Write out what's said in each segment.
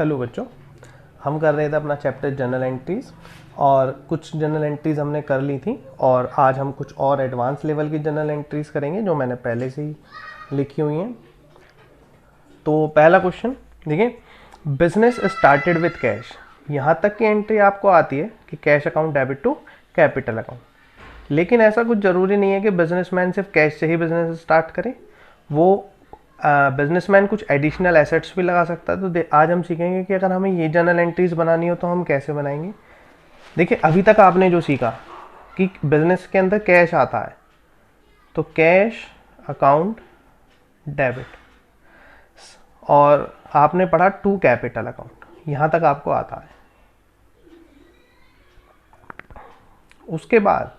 Hello बच्चों, हम कर रहे थे अपना चैप्टर जनरल एंट्रीज़ और कुछ जनरल एंट्रीज़ हमने कर ली थी और आज हम कुछ और एडवांस लेवल की जनरल एंट्रीज़ करेंगे जो मैंने पहले से ही लिखी हुई हैं। तो पहला क्वेश्चन देखिए, बिजनेस स्टार्टेड विथ कैश। यहाँ तक की एंट्री आपको आती है कि cash account debit to capital account, लेकिन ऐसा कुछ ज़रूरी नहीं है कि बिजनेसमैन सिर्फ कैश से ही बिजनेस स्टार्ट करे। वो बिजनेसमैन कुछ एडिशनल एसेट्स भी लगा सकता है। तो आज हम सीखेंगे कि अगर हमें ये जर्नल एंट्रीज बनानी हो तो हम कैसे बनाएंगे। देखिए, अभी तक आपने जो सीखा कि बिजनेस के अंदर कैश आता है, तो कैश अकाउंट डेबिट, और आपने पढ़ा टू कैपिटल अकाउंट, यहाँ तक आपको आता है। उसके बाद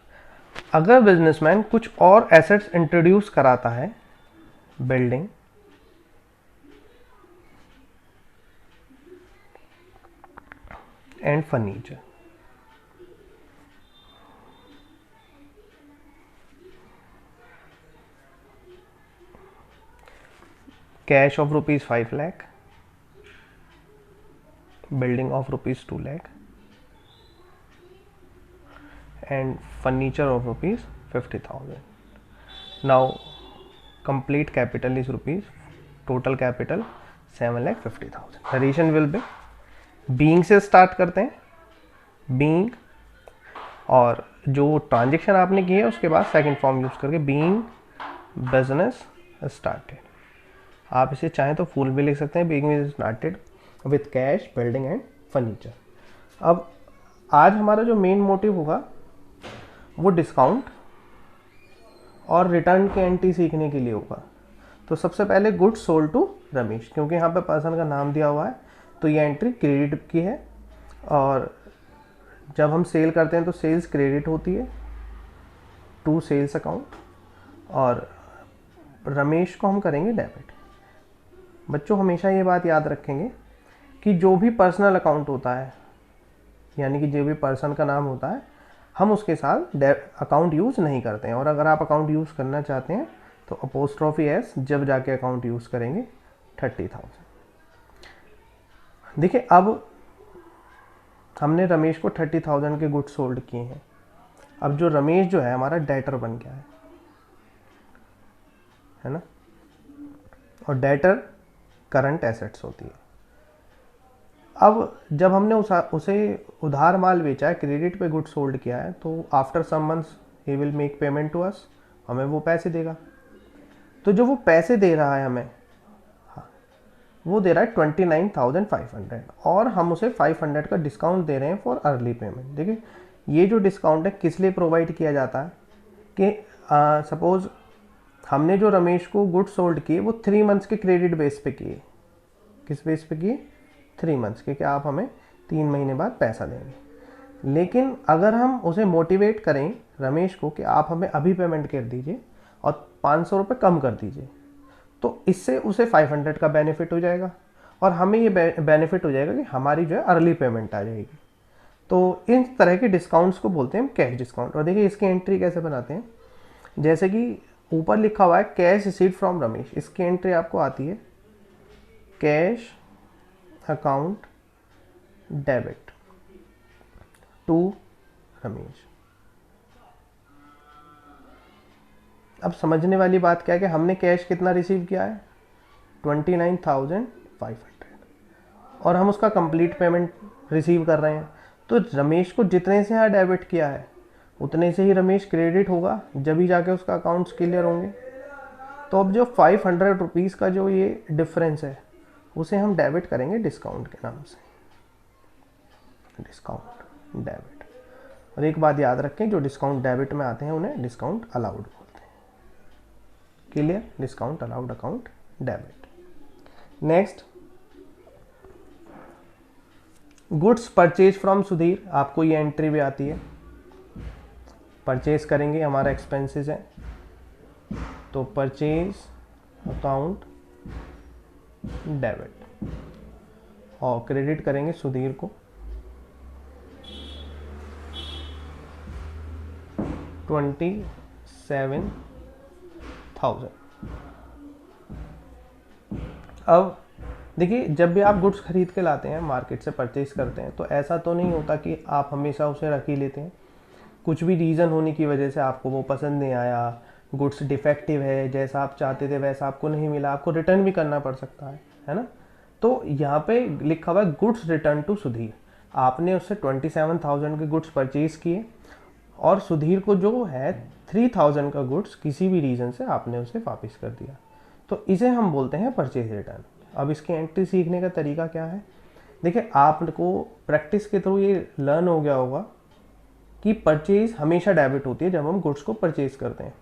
अगर बिजनेसमैन कुछ और एसेट्स इंट्रोड्यूस कराता है, building, and furniture, cash of rupees 5 lakh, building of rupees 2 lakh and furniture of rupees 50,000. Now complete capital is rupees, total capital 7,50,000. Addition will be being से स्टार्ट करते हैं, being, और जो ट्रांजेक्शन आपने की है उसके बाद सेकंड फॉर्म यूज करके being बिजनेस स्टार्टेड। आप इसे चाहें तो फुल भी लिख सकते हैं, being is started with cash, building and furniture. अब आज हमारा जो मेन मोटिव होगा वो डिस्काउंट और रिटर्न की एंट्री सीखने के लिए होगा। तो सबसे पहले गुड्स सोल्ड टू रमेश, क्योंकि यहाँ पे पर्सन का नाम दिया हुआ है तो ये एंट्री क्रेडिट की है, और जब हम सेल करते हैं तो सेल्स क्रेडिट होती है टू सेल्स अकाउंट, और रमेश को हम करेंगे डेबिट। बच्चों हमेशा ये बात याद रखेंगे कि जो भी पर्सनल अकाउंट होता है, यानी कि जो भी पर्सन का नाम होता है, हम उसके साथ अकाउंट यूज़ नहीं करते हैं। और अगर आप अकाउंट यूज़ करना चाहते हैं तो अपोस्ट्रोफी एस जब जाके अकाउंट यूज़ करेंगे 30,000। देखिए, अब हमने रमेश को 30,000 के गुड्स सोल्ड किए हैं। अब जो रमेश जो है हमारा डेटर बन गया है ना, और डेटर करंट एसेट्स होती है। अब जब हमने उसे उधार माल बेचा है, क्रेडिट पे गुड सोल्ड किया है, तो after some months he will make payment to us, हमें वो पैसे देगा। तो जो वो पैसे दे रहा है हमें, हाँ, वो दे रहा है 29,500, और हम उसे 500 का डिस्काउंट दे रहे हैं फॉर अर्ली पेमेंट। देखिए, ये जो डिस्काउंट है किस लिए प्रोवाइड किया जाता है कि सपोज हमने जो रमेश को गुड सोल्ड किए वो 3 मंथ्स के क्रेडिट बेस पे किए। किस बेस पे किए? 3 मंथ्स के, कि आप हमें 3 महीने बाद पैसा देंगे। लेकिन अगर हम उसे मोटिवेट करें रमेश को कि आप हमें अभी पेमेंट कर दीजिए और 500 रुपये कम कर दीजिए, तो इससे उसे 500 का बेनिफिट हो जाएगा और हमें ये बेनिफिट हो जाएगा कि हमारी जो है अर्ली पेमेंट आ जाएगी। तो इन तरह के डिस्काउंट्स को बोलते हैं कैश डिस्काउंट। और देखिए इसकी एंट्री कैसे बनाते हैं, जैसे कि ऊपर लिखा हुआ है कैश रिसीव्ड फ्रॉम रमेश, इसकी एंट्री आपको आती है cash account debit to Ramesh. अब समझने वाली बात क्या है कि हमने कैश कितना रिसीव किया है, 29,500, और हम उसका कंप्लीट पेमेंट रिसीव कर रहे हैं। तो रमेश को जितने से यहाँ डेबिट किया है उतने से ही रमेश क्रेडिट होगा, जब ही जाके उसका अकाउंट्स क्लियर होंगे। तो अब जो 500 रुपीज़ का जो ये डिफरेंस है उसे हम डेबिट करेंगे डिस्काउंट के नाम से, डिस्काउंट डेबिट। और एक बात याद रखें, जो डिस्काउंट डेबिट में आते हैं उन्हें डिस्काउंट अलाउड बोलते हैं। Clear? Discount allowed account debit. Next, goods purchase from Sudhir, आपको ये एंट्री भी आती है। परचेज करेंगे, हमारा एक्सपेंसेस है, तो परचेज अकाउंट डेबिट, और क्रेडिट करेंगे सुधीर को 27,000। अब देखिए जब भी आप गुड्स खरीद के लाते हैं, मार्केट से परचेज करते हैं, तो ऐसा तो नहीं होता कि आप हमेशा उसे रख ही लेते हैं। कुछ भी रीज़न होने की वजह से आपको वो पसंद नहीं आया, गुड्स डिफेक्टिव है, जैसा आप चाहते थे वैसा आपको नहीं मिला, आपको रिटर्न भी करना पड़ सकता है ना। तो यहाँ पे लिखा हुआ है गुड्स रिटर्न टू सुधीर। आपने उससे 27,000 के गुड्स परचेज किए और सुधीर को जो है 3,000 का गुड्स किसी भी रीज़न से आपने उसे वापस कर दिया, तो इसे हम बोलते हैं परचेज रिटर्न। अब इसकी एंट्री सीखने का तरीका क्या है, देखिए आपको प्रैक्टिस के थ्रू ये लर्न हो गया होगा कि परचेज हमेशा डेबिट होती है जब हम गुड्स को परचेज करते हैं,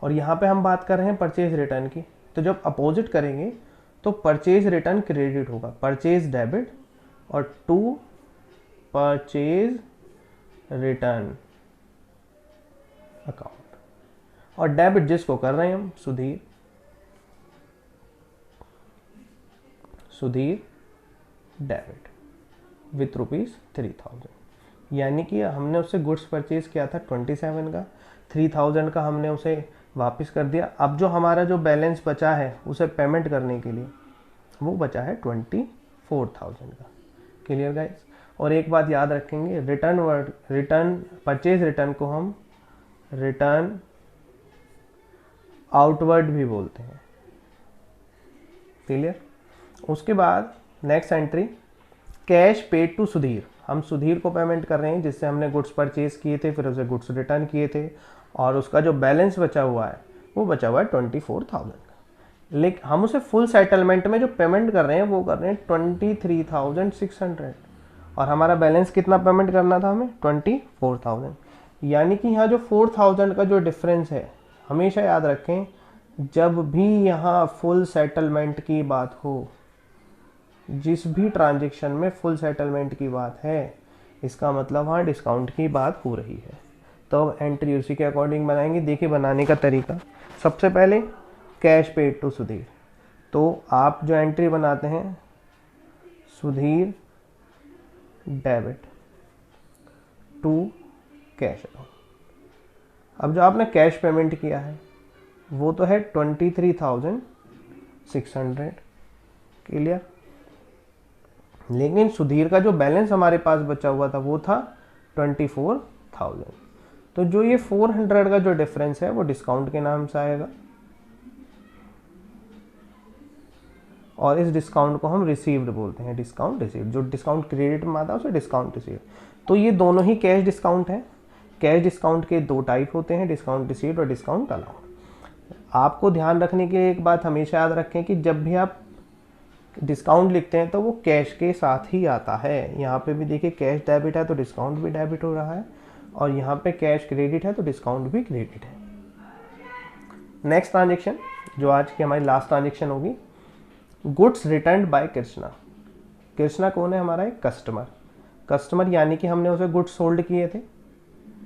और यहाँ पे हम बात कर रहे हैं परचेज रिटर्न की। तो जब अपोजिट करेंगे तो परचेज रिटर्न क्रेडिट होगा, परचेज डेबिट और टू परचेज रिटर्न अकाउंट, और डेबिट जिसको कर रहे हैं हम सुधीर डेबिट विथ ₹3,000, यानी कि हमने उससे गुड्स परचेज किया था 27 का, 3,000 का हमने उसे वापस कर दिया। अब जो हमारा जो बैलेंस बचा है उसे पेमेंट करने के लिए वो बचा है 24,000 का। Clear guys. और एक बात याद रखेंगे, रिटर्न परचेज रिटर्न को हम रिटर्न आउटवर्ड भी बोलते हैं। क्लियर। उसके बाद next entry cash paid to Sudhir. हम सुधीर को पेमेंट कर रहे हैं जिससे हमने गुड्स परचेज किए थे, फिर उसे गुड्स रिटर्न किए थे, और उसका जो बैलेंस बचा हुआ है वो बचा हुआ है 24,000 का। लेकिन हम उसे फुल सेटलमेंट में जो पेमेंट कर रहे हैं वो कर रहे हैं 23,600, और हमारा बैलेंस कितना पेमेंट करना था हमें 24,000। यानी कि यहाँ जो 4,000 का जो डिफरेंस है, हमेशा याद रखें जब भी यहाँ फुल सेटलमेंट की बात हो, जिस भी ट्रांजेक्शन में फुल सेटलमेंट की बात है, इसका मतलब वहाँ डिस्काउंट की बात हो रही है। तो अब एंट्री उसी के अकॉर्डिंग बनाएंगे। देखिए बनाने का तरीका, सबसे पहले कैश पेड टू सुधीर, तो आप जो एंट्री बनाते हैं Sudhir debit to cash account. अब जो आपने कैश पेमेंट किया है वो तो है 23,600। क्लियर। लेकिन सुधीर का जो बैलेंस हमारे पास बचा हुआ था वो था 24,000। तो जो ये 400 का जो डिफरेंस है वो डिस्काउंट के नाम से आएगा, और इस डिस्काउंट को हम रिसीव्ड बोलते हैं, डिस्काउंट रिसीव्ड। जो डिस्काउंट क्रेडिट में आता है उसे डिस्काउंट रिसीव्ड। तो ये दोनों ही कैश डिस्काउंट है। कैश डिस्काउंट के दो टाइप होते हैं, डिस्काउंट रिसीव्ड और डिस्काउंट अलाउड। आपको ध्यान रखने के लिए एक बात हमेशा याद रखें कि जब भी आप डिस्काउंट लिखते हैं तो वो कैश के साथ ही आता है। यहाँ पे भी देखिए कैश डेबिट है तो डिस्काउंट भी डेबिट हो रहा है, और यहाँ पे कैश क्रेडिट है तो डिस्काउंट भी क्रेडिट है। नेक्स्ट ट्रांजेक्शन जो आज की हमारी लास्ट ट्रांजेक्शन होगी, goods return by Krishna. Krishna कौन है? हमारा एक कस्टमर, यानी कि हमने उसे गुड्स सोल्ड किए थे।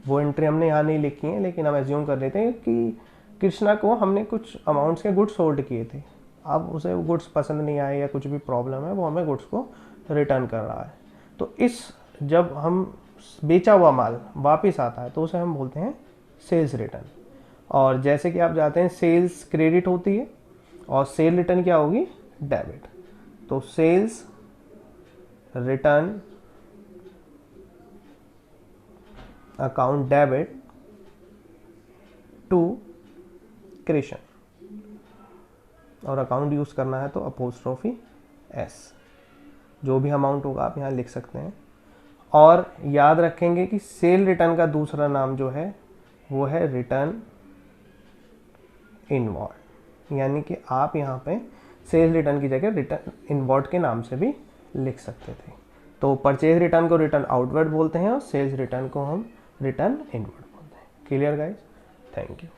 वो एंट्री हमने यहाँ नहीं लिखी है, लेकिन हम एज्यूम कर लेते हैं कि कृष्णा को हमने कुछ अमाउंट्स के गुड्स सोल्ड किए थे। अब उसे गुड्स पसंद नहीं आए या कुछ भी प्रॉब्लम है, वो हमें गुड्स को रिटर्न कर रहा है। तो इस जब हम बेचा हुआ माल वापस आता है तो उसे हम बोलते हैं सेल्स रिटर्न। और जैसे कि आप जानते हैं सेल्स क्रेडिट होती है और सेल रिटर्न क्या होगी? डेबिट। तो sales return account debit to Krishna, और अकाउंट यूज करना है तो अपोस्ट्रोफी एस। जो भी अमाउंट होगा आप यहाँ लिख सकते हैं। और याद रखेंगे कि सेल रिटर्न का दूसरा नाम जो है वो है रिटर्न इनवॉर्ड, यानी कि आप यहाँ पे सेल रिटर्न की जगह रिटर्न इनवॉर्ड के नाम से भी लिख सकते थे। तो परचेज रिटर्न को रिटर्न आउटवर्ड बोलते हैं और सेल्स रिटर्न को हम रिटर्न इनवर्ड बोलते हैं। Clear guys? Thank you.